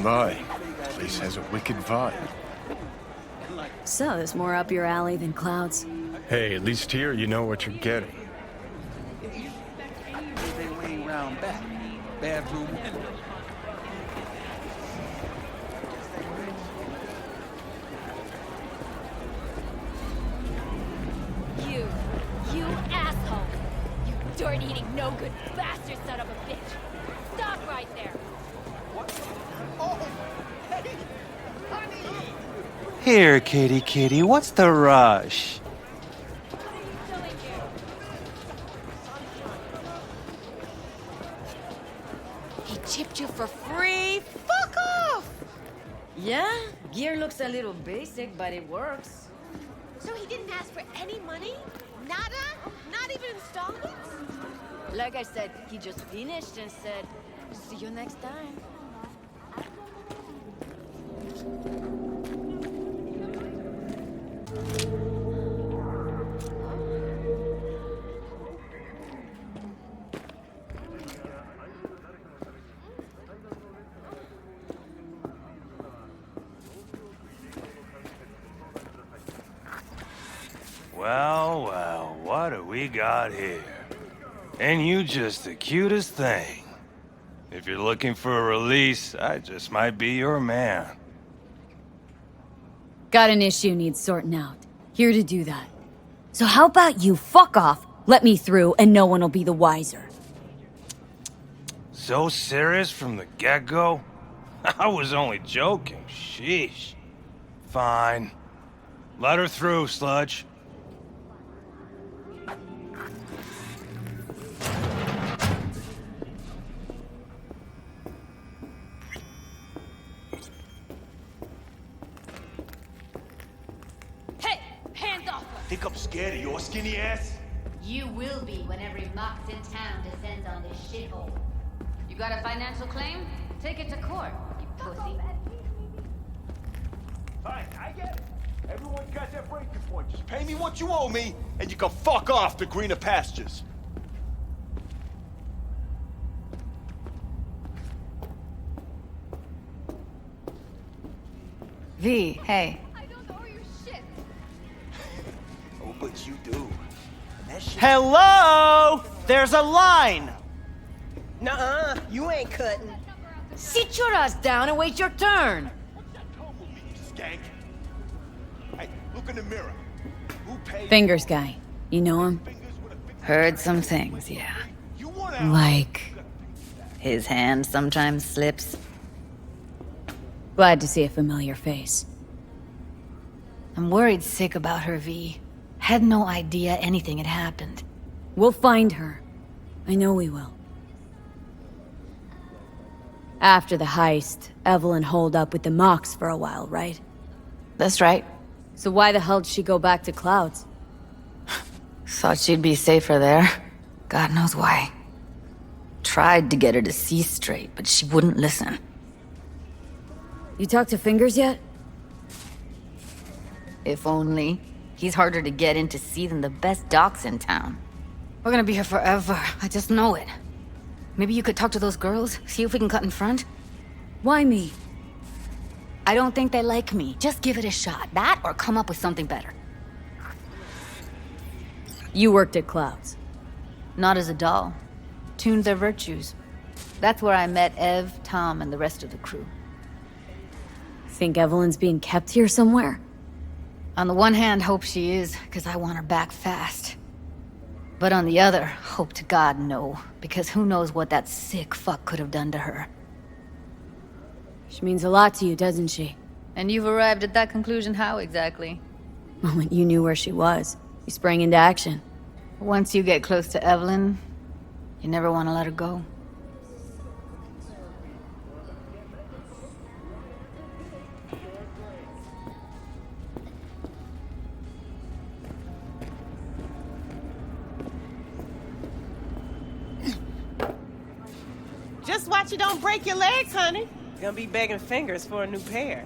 Come by. Place has a wicked vibe. So, there's more up your alley than Clouds. Hey, at least here you know what you're getting. They laying round back. Bathroom window. You asshole! You dirt-eating, no-good bastard son of a bitch! Stop right there! What? Oh, hey, honey! Here, kitty, what's the rush? What are you doing here? He chipped you for free? Fuck off! Yeah? Gear looks a little basic, but it works. So he didn't ask for any money? Nada? Not even installments? Like I said, he just finished and said, see you next time. Well, what do we got here? And you just the cutest thing. If you're looking for a release, I just might be your man. Got an issue needs sorting out. Here to do that. So how about you fuck off, let me through, and no one will be the wiser. So serious from the get-go? I was only joking, sheesh. Fine. Let her through, Sludge. Hey! Hands off her! Think I'm scared of your skinny ass? You will be when every mox in town descends on this shithole. You got a financial claim? Take it to court, you pussy. Fine, I get it. Everyone's got their breaking point. Just pay me what you owe me, and you can fuck off to greener pastures. V, hey. I don't owe you shit! Oh, but you do. And that shit... Hello? There's a line! Nuh-uh, you ain't cutting. Sit your ass down and wait your turn. What's that tone with me, skank? Hey, look in the mirror. Who paid... Fingers guy. You know him? Fingers with a big... Heard some things, yeah. You want out? Like... His hand sometimes slips. Glad to see a familiar face. I'm worried sick about her, V. Had no idea anything had happened. We'll find her. I know we will. After the heist, Evelyn holed up with the Mox for a while, right? That's right. So why the hell did she go back to Clouds? Thought she'd be safer there. God knows why. Tried to get her to see straight, but she wouldn't listen. You talked to Fingers yet? If only. He's harder to get in to see than the best docs in town. We're gonna be here forever. I just know it. Maybe you could talk to those girls, see if we can cut in front? Why me? I don't think they like me. Just give it a shot. That or come up with something better. You worked at Clouds. Not as a doll. Tuned their virtues. That's where I met Ev, Tom, and the rest of the crew. Think Evelyn's being kept here somewhere? On the one hand, hope she is, because I want her back fast. But on the other, hope to God no, because who knows what that sick fuck could have done to her. She means a lot to you, doesn't she? And you've arrived at that conclusion how exactly? Moment you knew where she was, you sprang into action. Once you get close to Evelyn, you never want to let her go. Just watch you don't break your legs, honey. Gonna be begging Fingers for a new pair.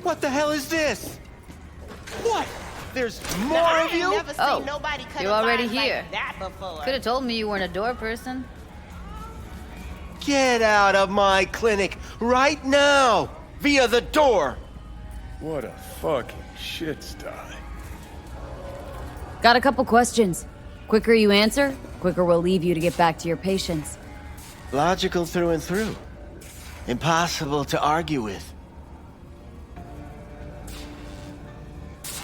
What the hell is this? What? There's more of you? Never Oh, seen nobody cut you're a already vine here. like that before. Could have told me you weren't a door person. Get out of my clinic right now! Via the door! What a fucking shit sty. Got a couple questions. Quicker you answer, quicker we'll leave you to get back to your patients. Logical through and through. Impossible to argue with.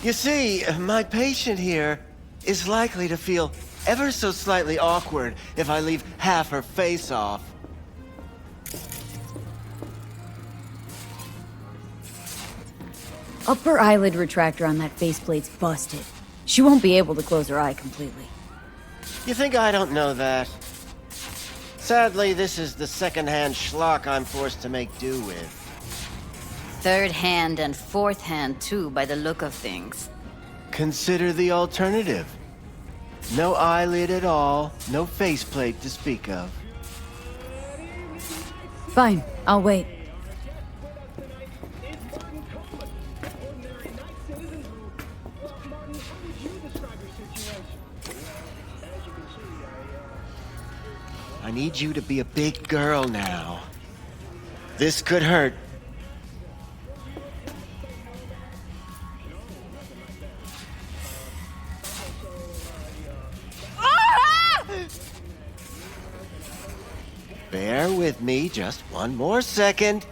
You see, my patient here is likely to feel ever so slightly awkward if I leave half her face off. Upper eyelid retractor on that faceplate's busted. She won't be able to close her eye completely. You think I don't know that? Sadly, this is the second-hand schlock I'm forced to make do with. Third hand and fourth hand, too, by the look of things. Consider the alternative. No eyelid at all, no faceplate to speak of. Fine, I'll wait. I need you to be a big girl now. This could hurt. Bear with me just one more second.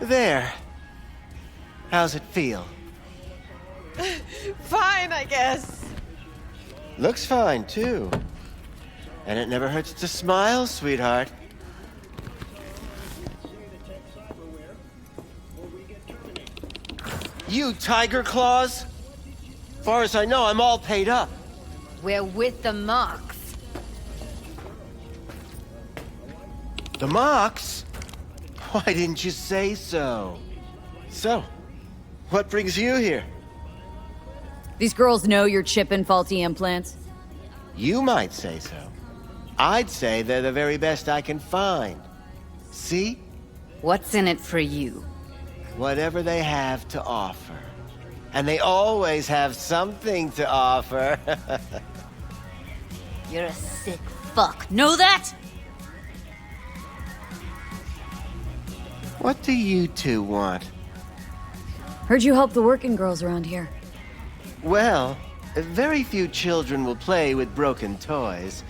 There. How's it feel? Fine, I guess. Looks fine, too. And it never hurts to smile, sweetheart. You tiger claws? Far as I know, I'm all paid up. We're with the Mox. The Mox? Why didn't you say so? So, what brings you here? These girls know you're chipping faulty implants. You might say so. I'd say they're the very best I can find. See? What's in it for you? Whatever they have to offer. And they always have something to offer. You're a sick fuck. Know that? What do you two want? Heard you help the working girls around here. Well, very few children will play with broken toys.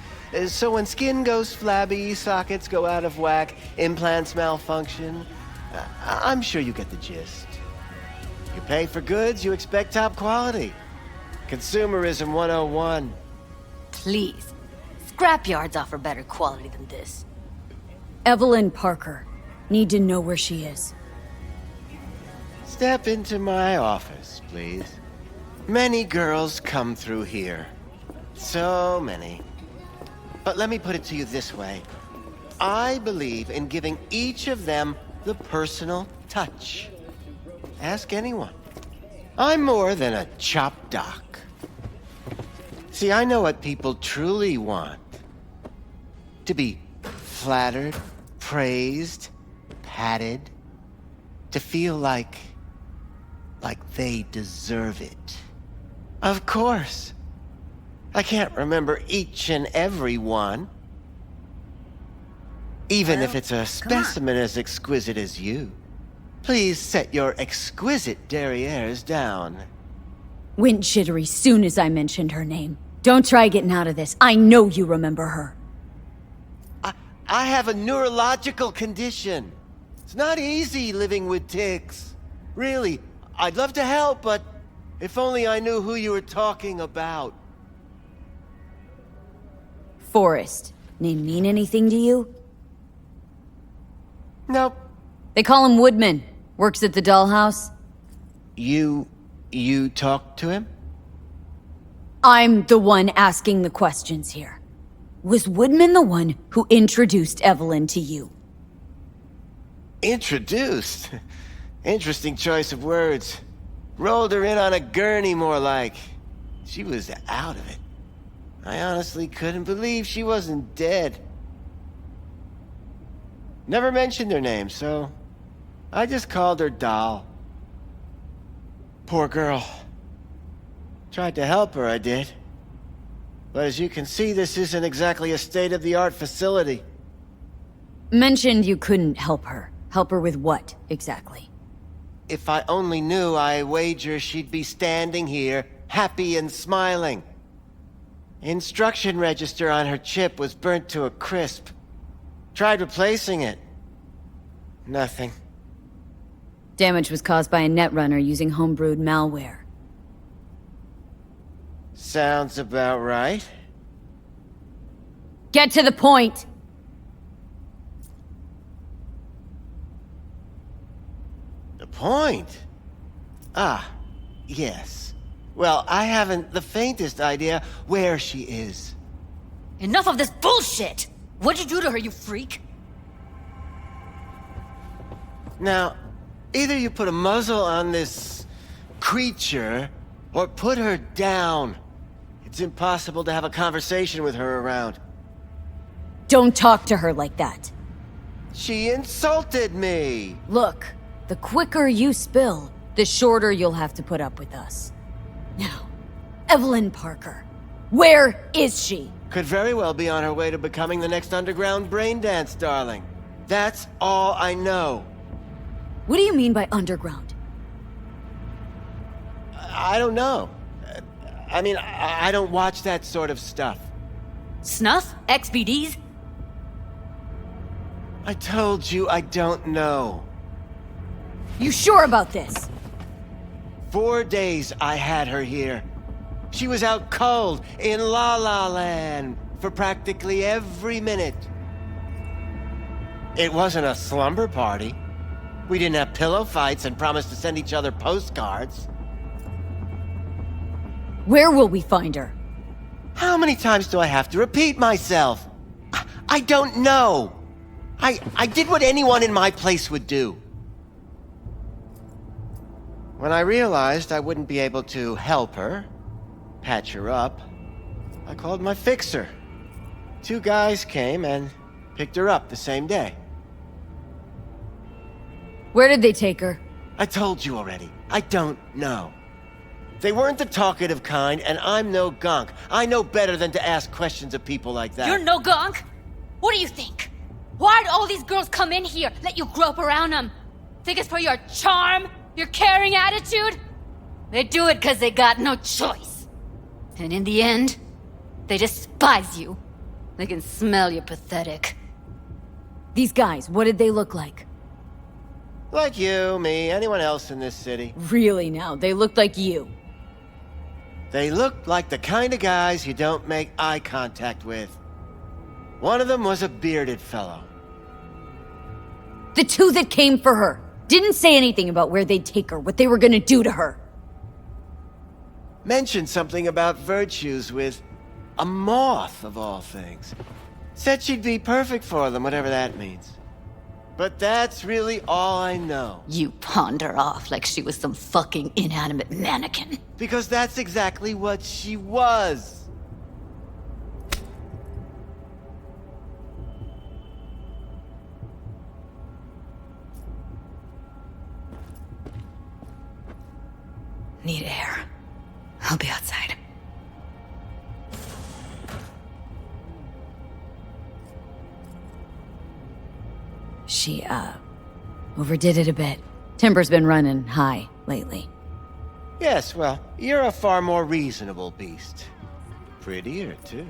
So when skin goes flabby, sockets go out of whack, implants malfunction, I'm sure you get the gist. You pay for goods, you expect top quality. Consumerism 101. Please. Scrapyards offer better quality than this. Evelyn Parker. Need to know where she is. Step into my office, please. Many girls come through here. So many. But let me put it to you this way. I believe in giving each of them the personal touch. Ask anyone. I'm more than a chop doc. See, I know what people truly want. To be flattered, praised, patted. To feel like they deserve it. Of course. I can't remember each and every one. Even if it's a specimen as exquisite as you. Please set your exquisite derrieres down. Went jittery soon as I mentioned her name. Don't try getting out of this. I know you remember her. I have a neurological condition. It's not easy living with tics. Really, I'd love to help, but if only I knew who you were talking about. Forrest. Name mean anything to you? Nope. They call him Woodman. Works at the dollhouse. You talked to him? I'm the one asking the questions here. Was Woodman the one who introduced Evelyn to you? Introduced? Interesting choice of words. Rolled her in on a gurney, more like. She was out of it. I honestly couldn't believe she wasn't dead. Never mentioned her name, so I just called her Doll. Poor girl. Tried to help her, I did. But as you can see, this isn't exactly a state-of-the-art facility. Mentioned you couldn't help her. Help her with what, exactly? If I only knew, I wager she'd be standing here, happy and smiling. Instruction register on her chip was burnt to a crisp. Tried replacing it. Nothing. Damage was caused by a netrunner using homebrewed malware. Sounds about right. Get to the point! The point? Ah, yes. Well, I haven't the faintest idea where she is. Enough of this bullshit! What'd you do to her, you freak? Now, either you put a muzzle on this creature, or put her down. It's impossible to have a conversation with her around. Don't talk to her like that. She insulted me! Look, the quicker you spill, the shorter you'll have to put up with us. Now, Evelyn Parker. Where is she? Could very well be on her way to becoming the next underground braindance darling. That's all I know. What do you mean by underground? I don't know. I mean, I don't watch that sort of stuff. Snuff? XBDs? I told you I don't know. You sure about this? 4 days I had her here. She was out cold in La La Land for practically every minute. It wasn't a slumber party. We didn't have pillow fights and promised to send each other postcards. Where will we find her? How many times do I have to repeat myself? I don't know. I did what anyone in my place would do. When I realized I wouldn't be able to help her, patch her up, I called my fixer. 2 guys came and picked her up the same day. Where did they take her? I told you already. I don't know. They weren't the talkative kind, and I'm no gunk. I know better than to ask questions of people like that. You're no gunk? What do you think? Why'd all these girls come in here, let you grope around them? Think it's for your charm? Your caring attitude? They do it because they got no choice. And in the end, they despise you. They can smell you're pathetic. These guys, what did they look like? Like you, me, anyone else in this city. Really now, they looked like you. They looked like the kind of guys you don't make eye contact with. One of them was a bearded fellow. The 2 that came for her didn't say anything about where they'd take her, what they were gonna do to her. Mentioned something about virtues with a moth, of all things. Said she'd be perfect for them, whatever that means. But that's really all I know. You pawned her off like she was some fucking inanimate mannequin. Because that's exactly what she was. Need air. I'll be outside. She, overdid it a bit. Timber's been running high lately. Yes, well, you're a far more reasonable beast. Prettier, too.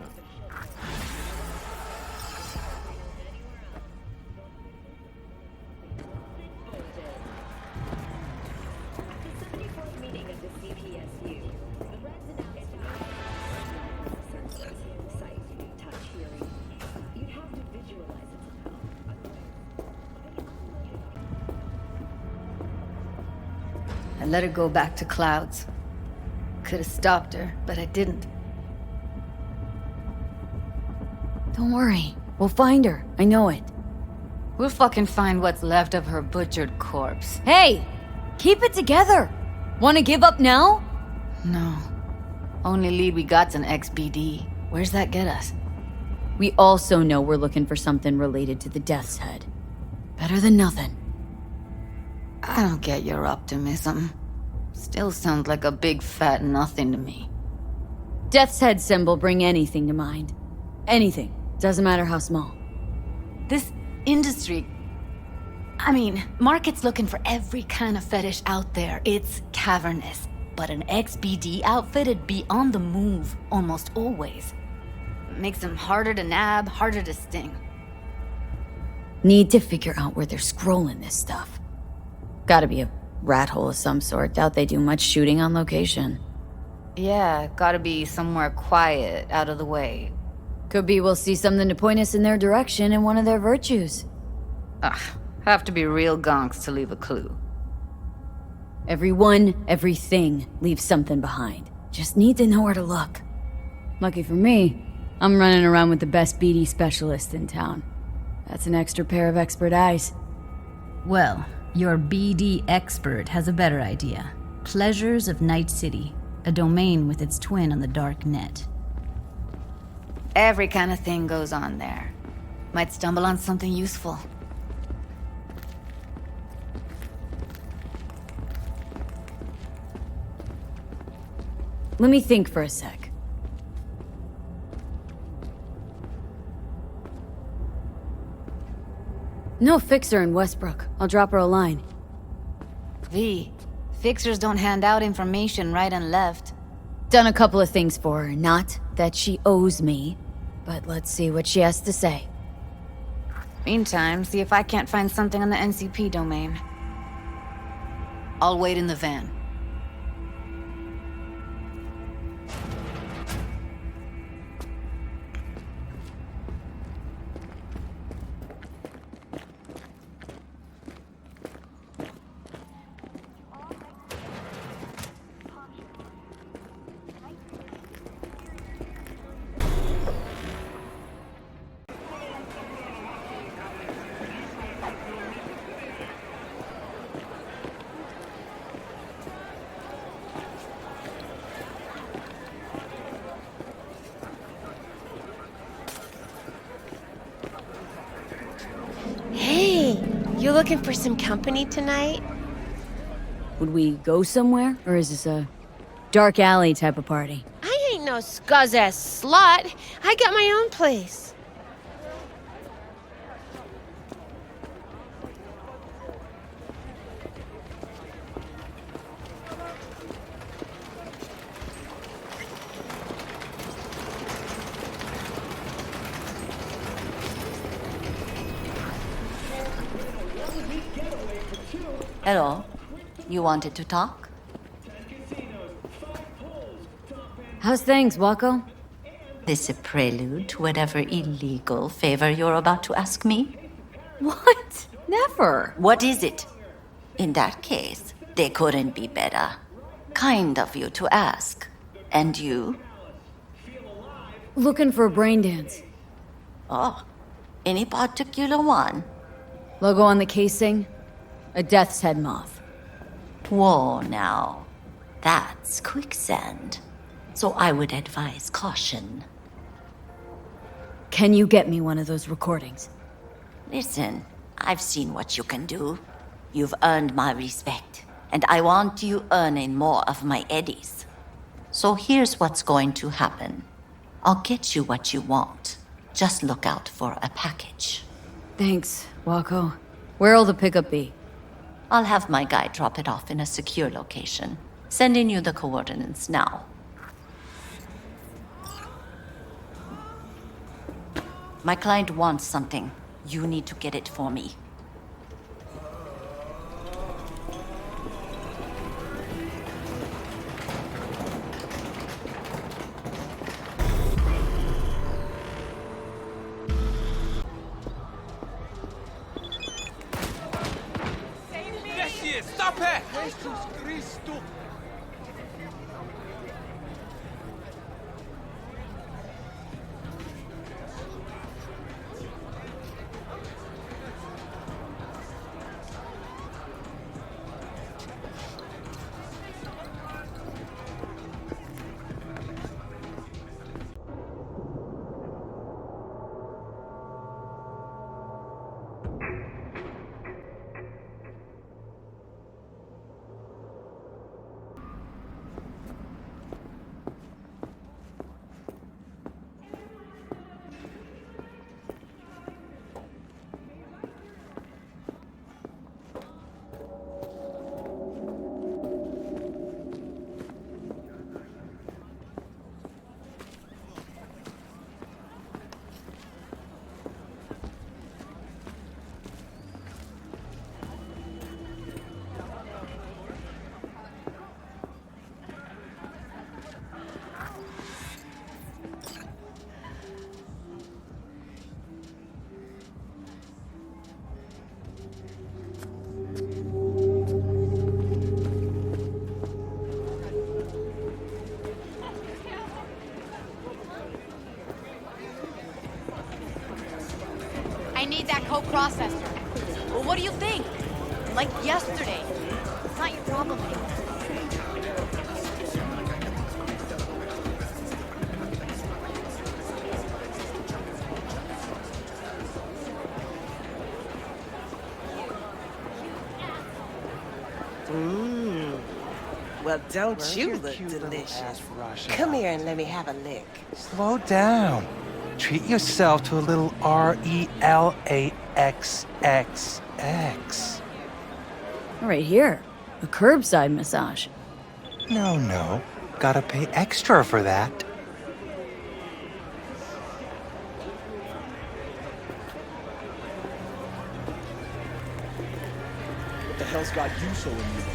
I let her go back to Clouds. Could have stopped her, but I didn't. Don't worry. We'll find her. I know it. We'll fucking find what's left of her butchered corpse. Hey! Keep it together! Wanna give up now? No. Only lead we got's an XBD. Where's that get us? We also know we're looking for something related to the Death's Head. Better than nothing. I don't get your optimism. Still sounds like a big fat nothing to me. Death's head symbol bring anything to mind. Anything. Doesn't matter how small. This industry... I mean, market's looking for every kind of fetish out there. It's cavernous. But an XBD outfit'd be on the move, almost always. Makes them harder to nab, harder to sting. Need to figure out where they're scrolling this stuff. Gotta be a rat hole of some sort. Doubt they do much shooting on location. Yeah, gotta be somewhere quiet, out of the way. Could be we'll see something to point us in their direction in one of their virtues. Ugh, have to be real gonks to leave a clue. Everyone, everything leaves something behind. Just need to know where to look. Lucky for me, I'm running around with the best BD specialist in town. That's an extra pair of expert eyes. Well, your BD expert has a better idea. Pleasures of Night City, a domain with its twin on the dark net. Every kind of thing goes on there. Might stumble on something useful. Let me think for a sec. No fixer in Westbrook. I'll drop her a line. V, fixers don't hand out information right and left. Done a couple of things for her. Not that she owes me, but let's see what she has to say. Meantime, see if I can't find something on the NCP domain. I'll wait in the van. You looking for some company tonight? Would we go somewhere? Or is this a dark alley type of party? I ain't no scuzz-ass slut. I got my own place. Hello. You wanted to talk? How's things, Wako? This a prelude to whatever illegal favor you're about to ask me? What? Never. What is it? In that case, they couldn't be better. Kind of you to ask. And you? Looking for a brain dance. Oh, any particular one? Logo on the casing? A death's head moth. Whoa, now. That's quicksand. So I would advise caution. Can you get me one of those recordings? Listen, I've seen what you can do. You've earned my respect, and I want you earning more of my eddies. So here's what's going to happen. I'll get you what you want. Just look out for a package. Thanks, Wako. Where'll the pickup be? I'll have my guy drop it off in a secure location. Sending you the coordinates now. My client wants something. You need to get it for me. Stop it! Jesus Cristo! need that co-processor. Well, what do you think? Like yesterday. It's not your problem anymore. Well, don't you look delicious. Come here and let me have a lick. Slow down. Treat yourself to a little RELAXXX. Right here. A curbside massage. No. Gotta pay extra for that. What the hell's got you so amused?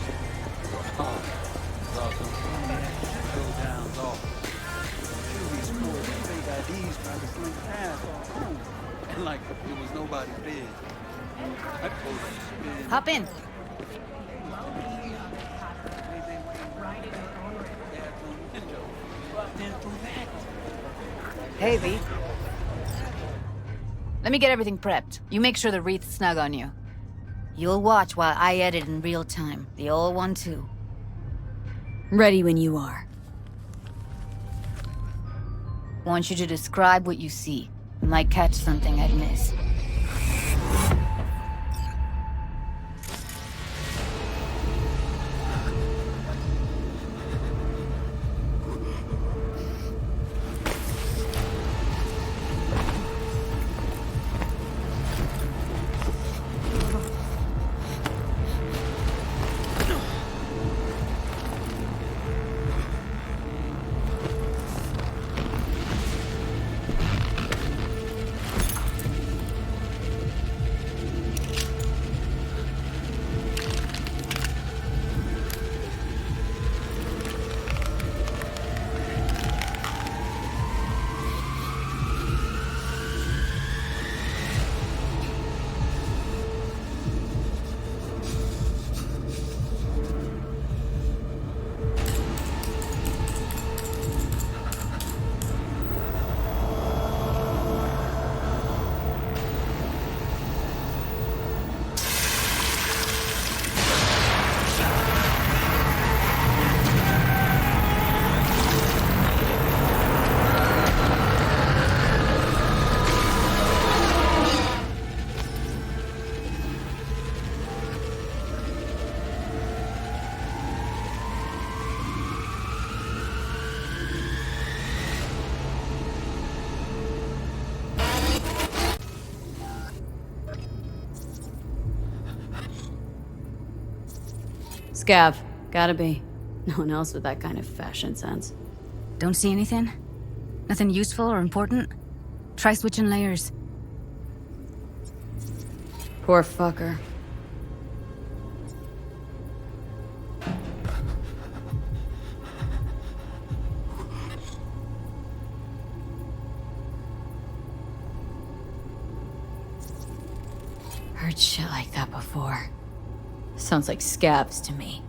Like it was nobody's bed. Hop in. Hey, V. Let me get everything prepped. You make sure the wreath's snug on you. You'll watch while I edit in real time. The old one, too. Ready when you are. Want you to describe what you see. Might catch something I'd miss. Scav. Gotta be. No one else with that kind of fashion sense. Don't see anything? Nothing useful or important? Try switching layers. Poor fucker. Heard shit like that before. Sounds like scabs to me.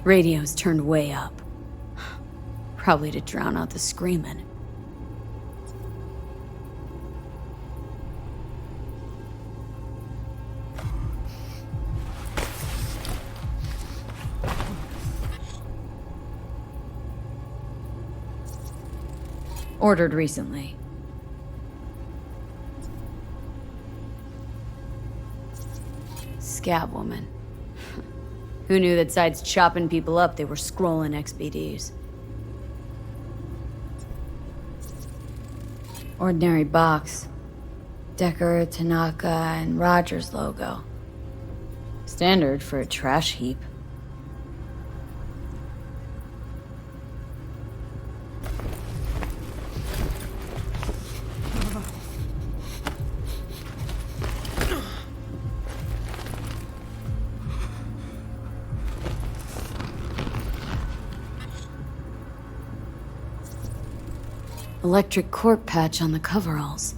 Radio's turned way up. Probably to drown out the screaming. Ordered recently. Scab woman. Who knew that besides chopping people up, they were scrolling XBDs? Ordinary box. Decker, Tanaka, and Rogers logo. Standard for a trash heap. Electric corp patch on the coveralls.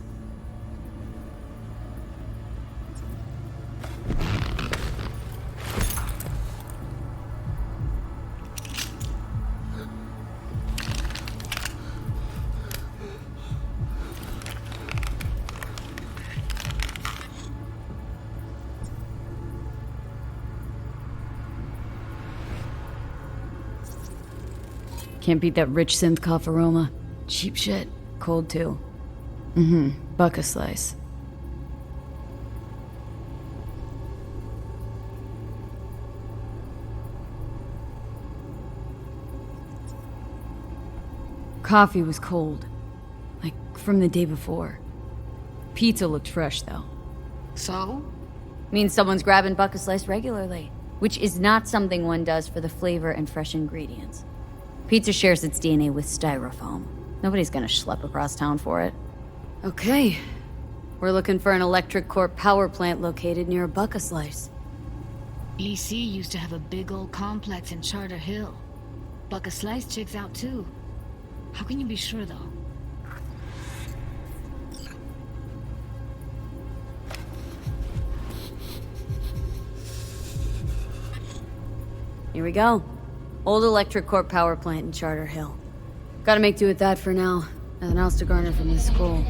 Can't beat that rich synth cough aroma. Cheap shit. Cold too. Buck a slice. Coffee was cold. Like from the day before. Pizza looked fresh though. So? Means someone's grabbing buck a slice regularly. Which is not something one does for the flavor and fresh ingredients. Pizza shares its DNA with styrofoam. Nobody's gonna schlep across town for it. Okay. We're looking for an electric corp power plant located near a buck a slice. EC used to have a big old complex in Charter Hill. Buck a slice checks out too. How can you be sure though? Here we go. Old electric corp power plant in Charter Hill. Gotta make do with that for now. Nothing else to garner from this scroll.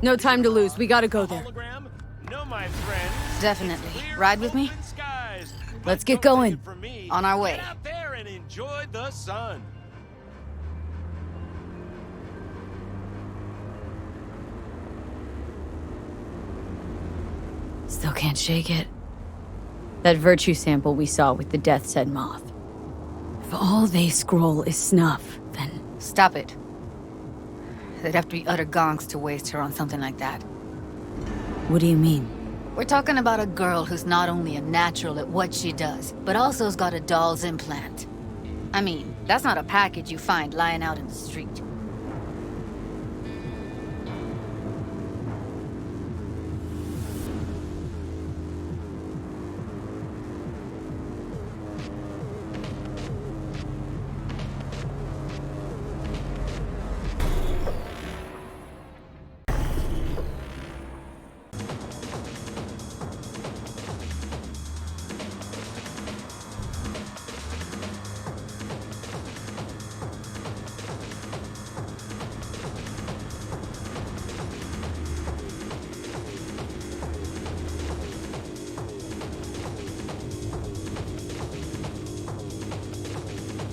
No time to lose. We gotta go there. No, my friends. Definitely. Ride with me? Let's get going. On our way. Get out there and enjoy the sun. Still can't shake it. That virtue sample we saw with the Death's Head moth. If all they scroll is snuff, then... Stop it. They'd have to be utter gonks to waste her on something like that. What do you mean? We're talking about a girl who's not only a natural at what she does, but also's got a doll's implant. I mean, that's not a package you find lying out in the street.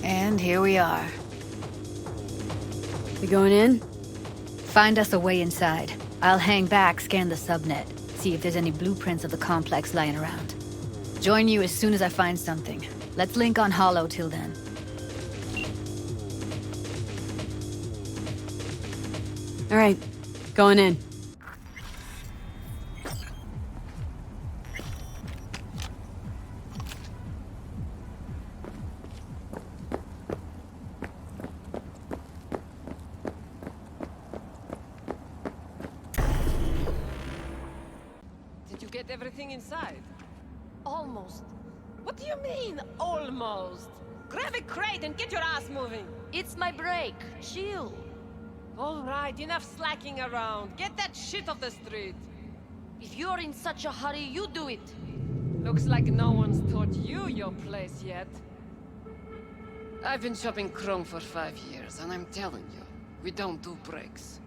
And here we are. You going in? Find us a way inside. I'll hang back, scan the subnet, see if there's any blueprints of the complex lying around. Join you as soon as I find something. Let's link on Hollow till then. All right, going in. Get everything inside? Almost. What do you mean, almost? Grab a crate and get your ass moving. It's my break. Chill. All right, enough slacking around. Get that shit off the street. If you're in such a hurry, you do it. Looks like no one's taught you your place yet. I've been shopping Chrome for 5 years, and I'm telling you, we don't do breaks.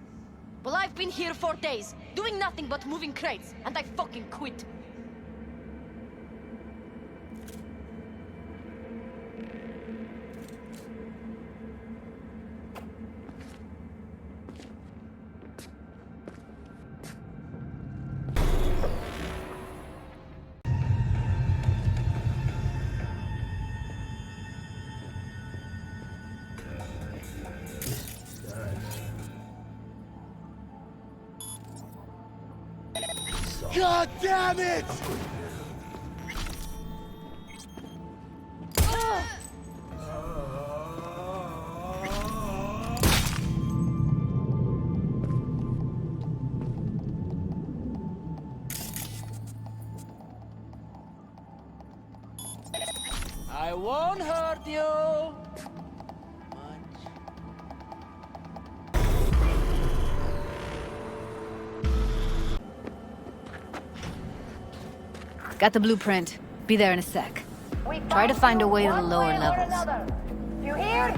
Well, I've been here 4 days, doing nothing but moving crates, and I fucking quit. God damn it! I won't hurt you. Got the blueprint. Be there in a sec. Try to find a way to the lower levels. You hear?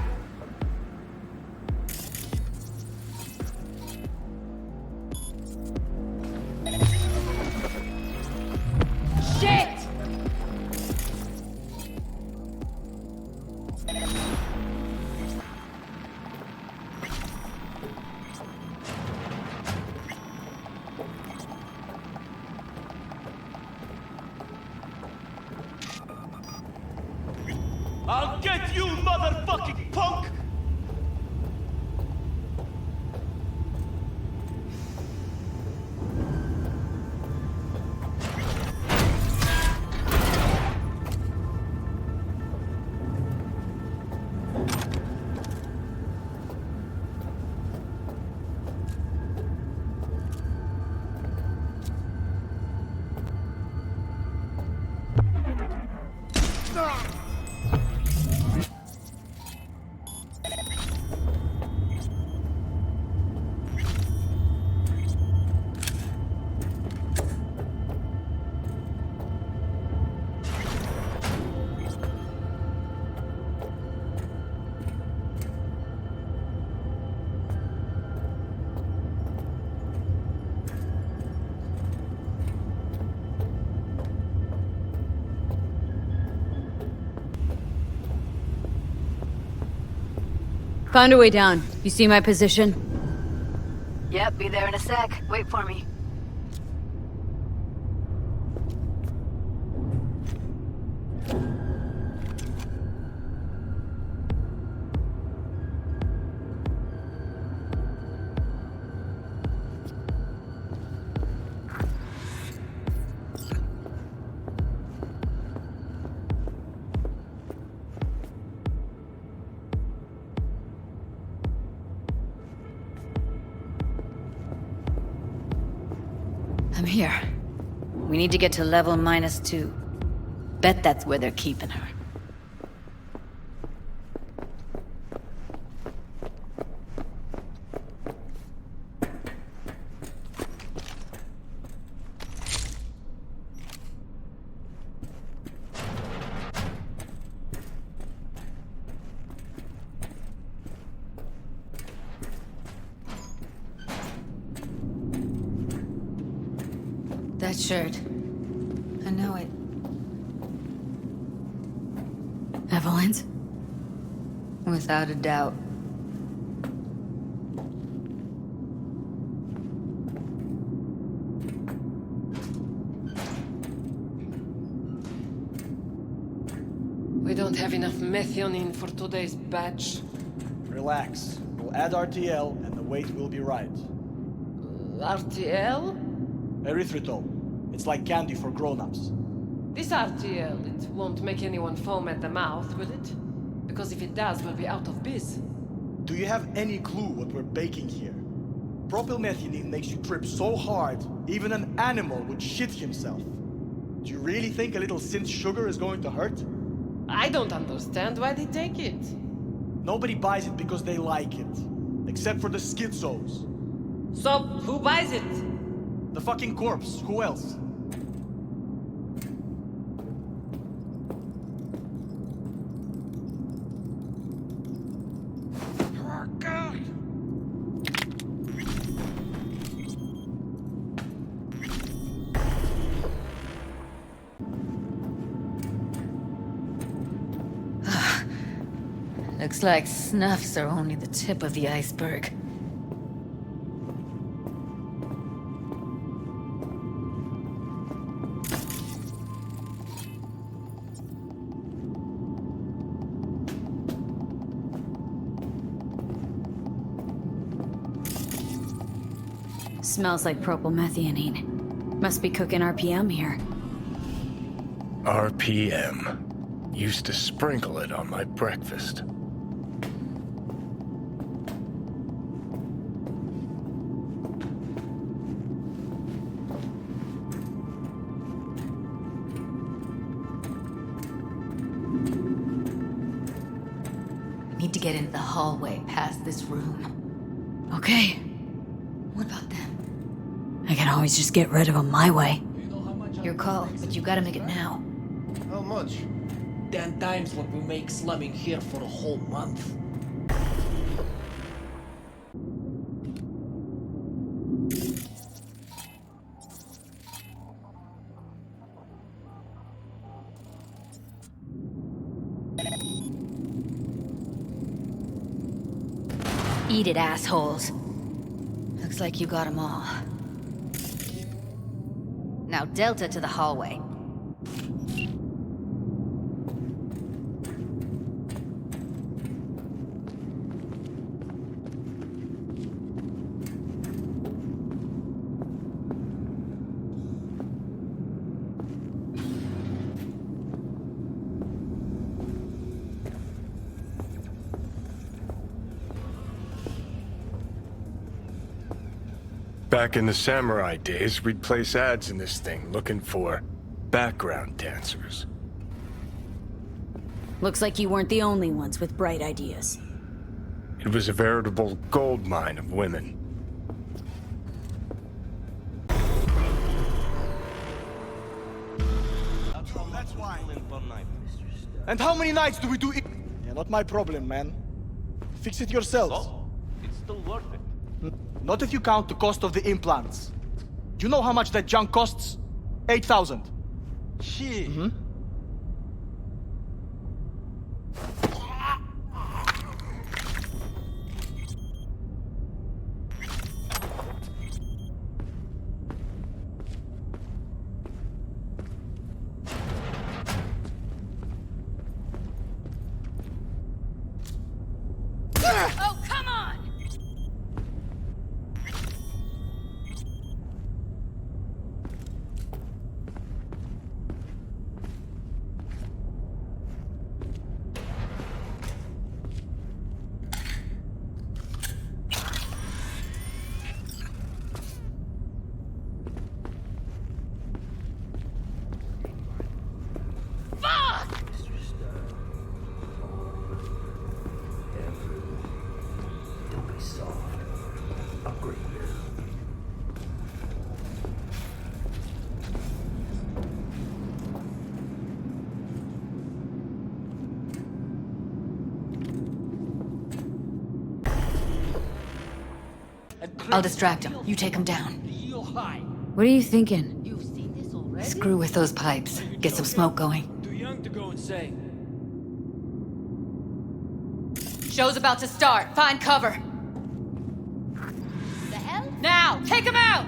I'll get you, motherfucking punk! Found a way down. You see my position? Yep, be there in a sec. Wait for me. I'm here. We need to get to level -2. Bet that's where they're keeping her. That shirt. I know it. Evelyn's? Without a doubt. We don't have enough methionine for today's batch. Relax. We'll add RTL and the weight will be right. RTL? Erythritol. It's like candy for grown-ups. This RTL, it won't make anyone foam at the mouth, will it? Because if it does, we'll be out of biz. Do you have any clue what we're baking here? Propylmethionine makes you trip so hard, even an animal would shit himself. Do you really think a little synth sugar is going to hurt? I don't understand why they take it. Nobody buys it because they like it. Except for the schizos. So, who buys it? The fucking corpse. Who else? Looks like snuffs are only the tip of the iceberg. Smells like propylmethionine. Must be cooking RPM here. RPM. Used to sprinkle it on my breakfast. Need to get into the hallway past this room. Okay. What about them? I can always just get rid of them my way. Your call, but you gotta make it now. How much? 10 times what we make slumming here for a whole month. Eat it, assholes. Looks like you got them all. Now Delta to the hallway. Back in the samurai days, we'd place ads in this thing looking for background dancers. Looks like you weren't the only ones with bright ideas. It was a veritable gold mine of women. That's why. And how many nights do we do it? Yeah, not my problem, man. Fix it yourselves. So, it's still worth it. Not if you count the cost of the implants. Do you know how much that junk costs? 8,000. Shit. Oh, come on! I'll distract him. You take him down. What are you thinking? Screw with those pipes. Get some smoke going. Too young to go insane. Show's about to start. Find cover. The hell? Now, take him out!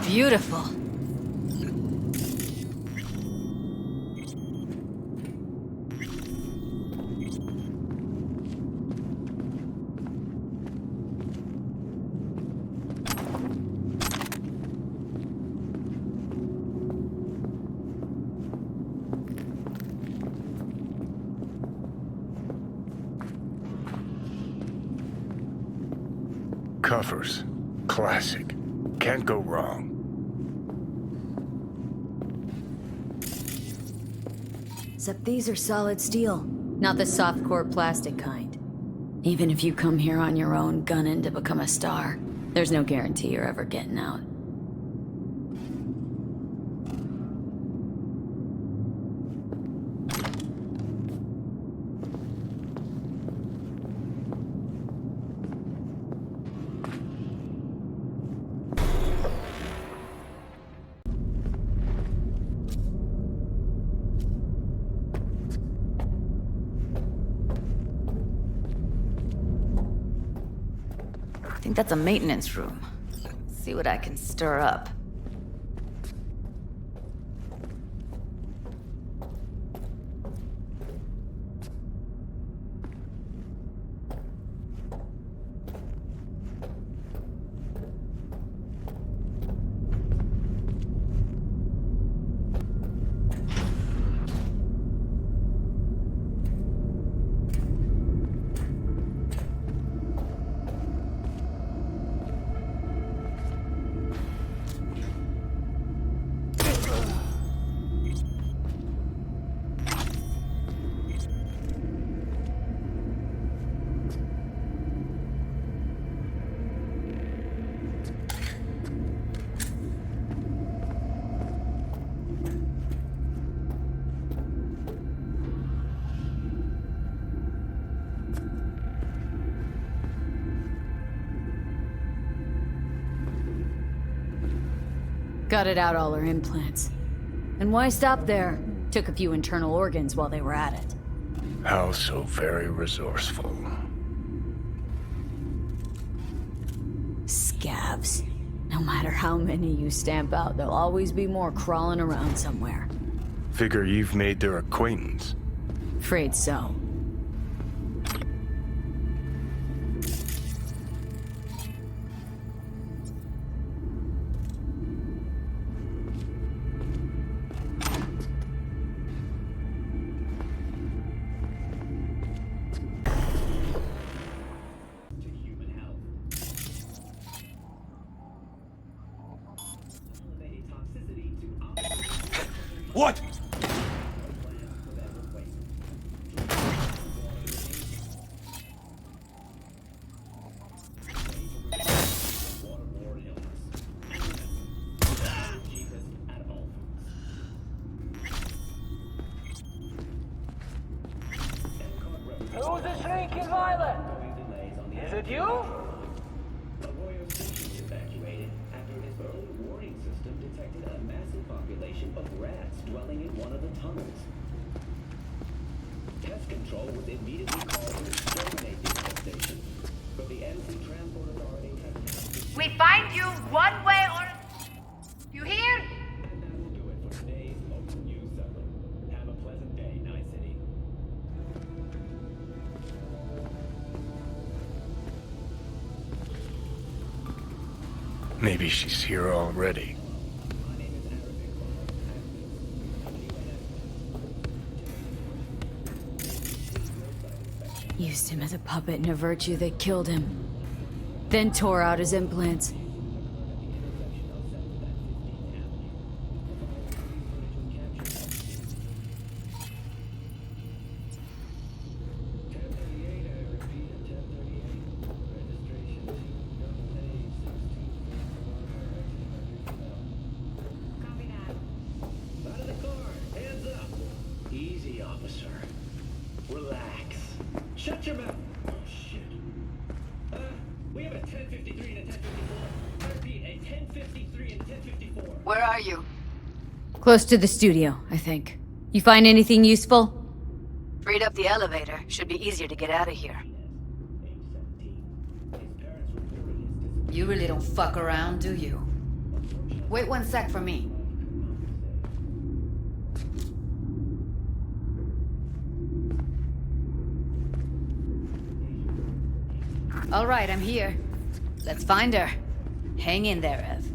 Beautiful. Covers. Classic. Can't go wrong. Except these are solid steel, not the soft core plastic kind. Even if you come here on your own, gunning to become a star, there's no guarantee you're ever getting out. I think that's a maintenance room. See what I can stir up. Gutted out all her implants. And why stop there? Took a few internal organs while they were at it. How so very resourceful. Scavs. No matter how many you stamp out, there'll always be more crawling around somewhere. Figure you've made their acquaintance. Afraid so. What? Who's the shrinking violet? Is it you? Dwelling in one of the tunnels. Pest control was immediately called to exterminate the infestation, but the MC Transport Authority has... We find you one way or... You hear? And that will do it for today's local news segment. Have a pleasant day, Night City. Maybe she's here already. Used him as a puppet and a virtue that killed him. Then tore out his implants. Out of the car! Hands up! Easy, officer. Relax. Shut your mouth! Oh, shit. We have a 1053 and a 1054. I repeat, a 1053 and a 1054. Where are you? Close to the studio, I think. You find anything useful? Freed up the elevator. Should be easier to get out of here. You really don't fuck around, do you? Wait one sec for me. All right, I'm here. Let's find her. Hang in there, Ev.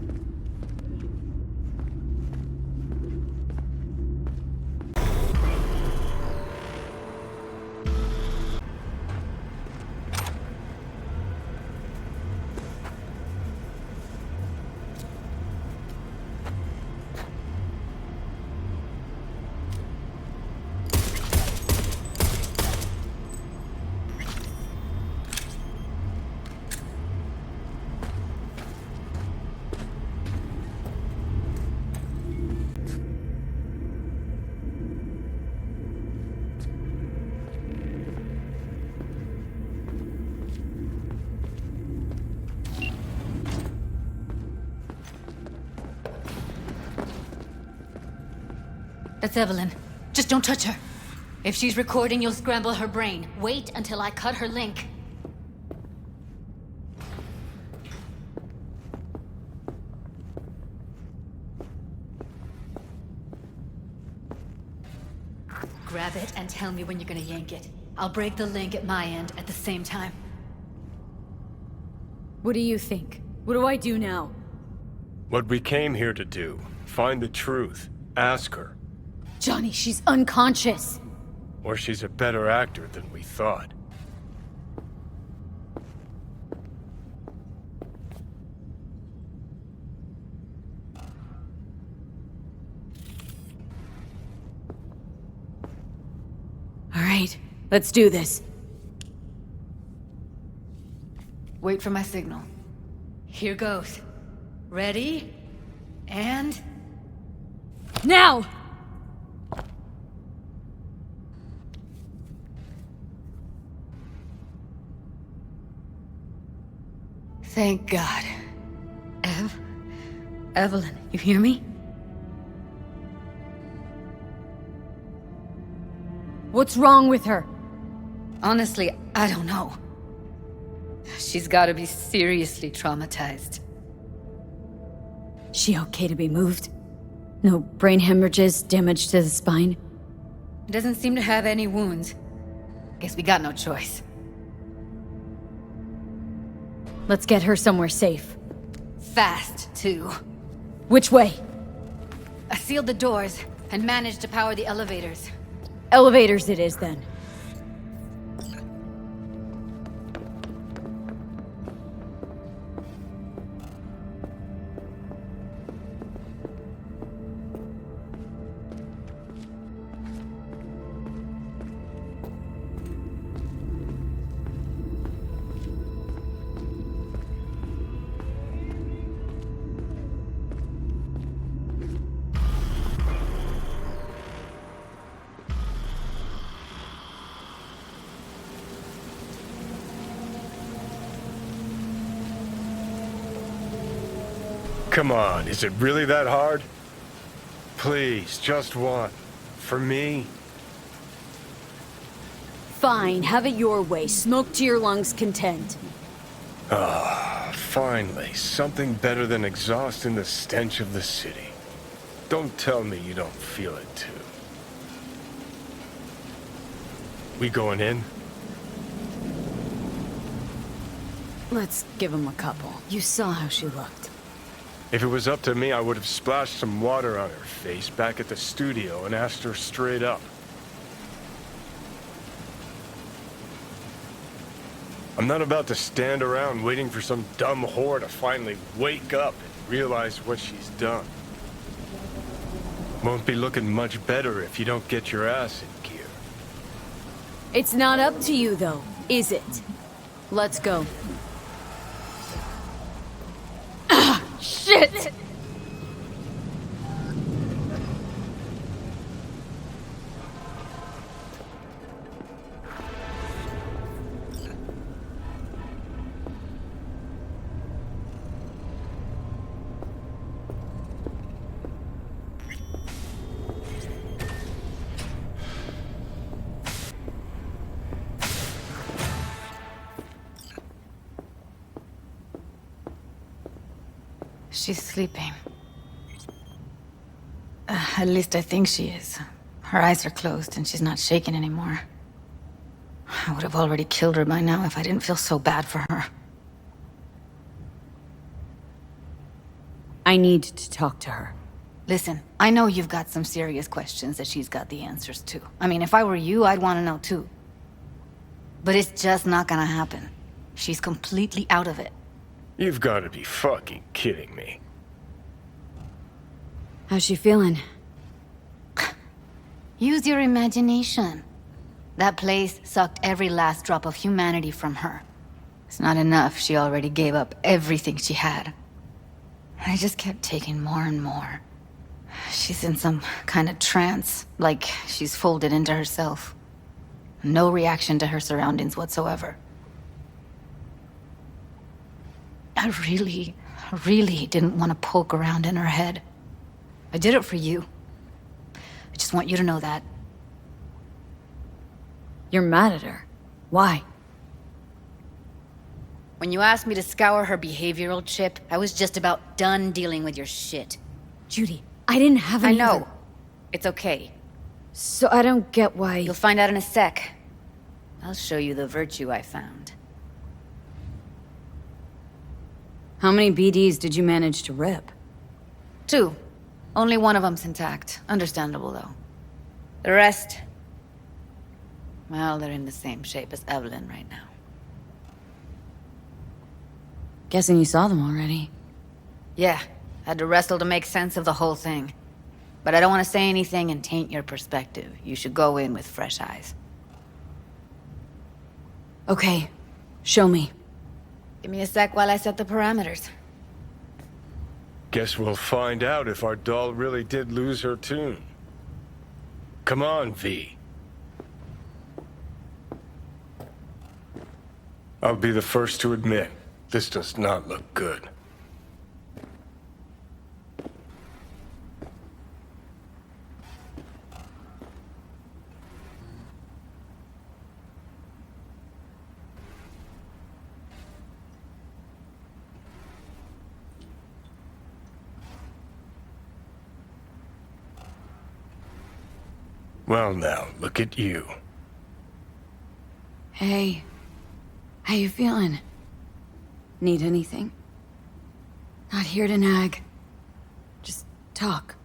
That's Evelyn. Just don't touch her. If she's recording, you'll scramble her brain. Wait until I cut her link. Grab it and tell me when you're gonna yank it. I'll break the link at my end at the same time. What do you think? What do I do now? What we came here to do. Find the truth. Ask her. Johnny, she's unconscious. Or she's a better actor than we thought. All right, let's do this. Wait for my signal. Here goes. Ready? And... Now! Thank God. Evelyn, you hear me? What's wrong with her? Honestly, I don't know. She's gotta be seriously traumatized. She okay to be moved? No brain hemorrhages, damage to the spine? Doesn't seem to have any wounds. Guess we got no choice. Let's get her somewhere safe. Fast, too. Which way? I sealed the doors and managed to power the elevators. Elevators it is, then. Come on, is it really that hard? Please, just one. For me? Fine, have it your way. Smoke to your lungs' content. Ah, finally. Something better than exhaust and the stench of the city. Don't tell me you don't feel it, too. We going in? Let's give him a couple. You saw how she looked. If it was up to me, I would have splashed some water on her face back at the studio and asked her straight up. I'm not about to stand around waiting for some dumb whore to finally wake up and realize what she's done. Won't be looking much better if you don't get your ass in gear. It's not up to you, though, is it? Let's go. Ah, shit! She's sleeping. At least I think she is. Her eyes are closed and she's not shaking anymore. I would have already killed her by now if I didn't feel so bad for her. I need to talk to her. Listen, I know you've got some serious questions that she's got the answers to. I mean, if I were you, I'd want to know too. But it's just not gonna happen. She's completely out of it. You've got to be fucking kidding me. How's she feeling? Use your imagination. That place sucked every last drop of humanity from her. It's not enough, she already gave up everything she had. I just kept taking more and more. She's in some kind of trance, like she's folded into herself. No reaction to her surroundings whatsoever. I really didn't want to poke around in her head. I did it for you. I just want you to know that. You're mad at her. Why? When you asked me to scour her behavioral chip, I was just about done dealing with your shit. Judy, I didn't have any. I know. It's okay. So I don't get why. You'll find out in a sec. I'll show you the virtue I found. How many BDs did you manage to rip? 2. Only one of them's intact. Understandable, though. The rest... well, they're in the same shape as Evelyn right now. Guessing you saw them already. Yeah. Had to wrestle to make sense of the whole thing. But I don't want to say anything and taint your perspective. You should go in with fresh eyes. Okay. Show me. Give me a sec while I set the parameters. Guess we'll find out if our doll really did lose her tune. Come on, V. I'll be the first to admit, this does not look good. Well now, look at you. Hey. How you feeling? Need anything? Not here to nag. Just talk.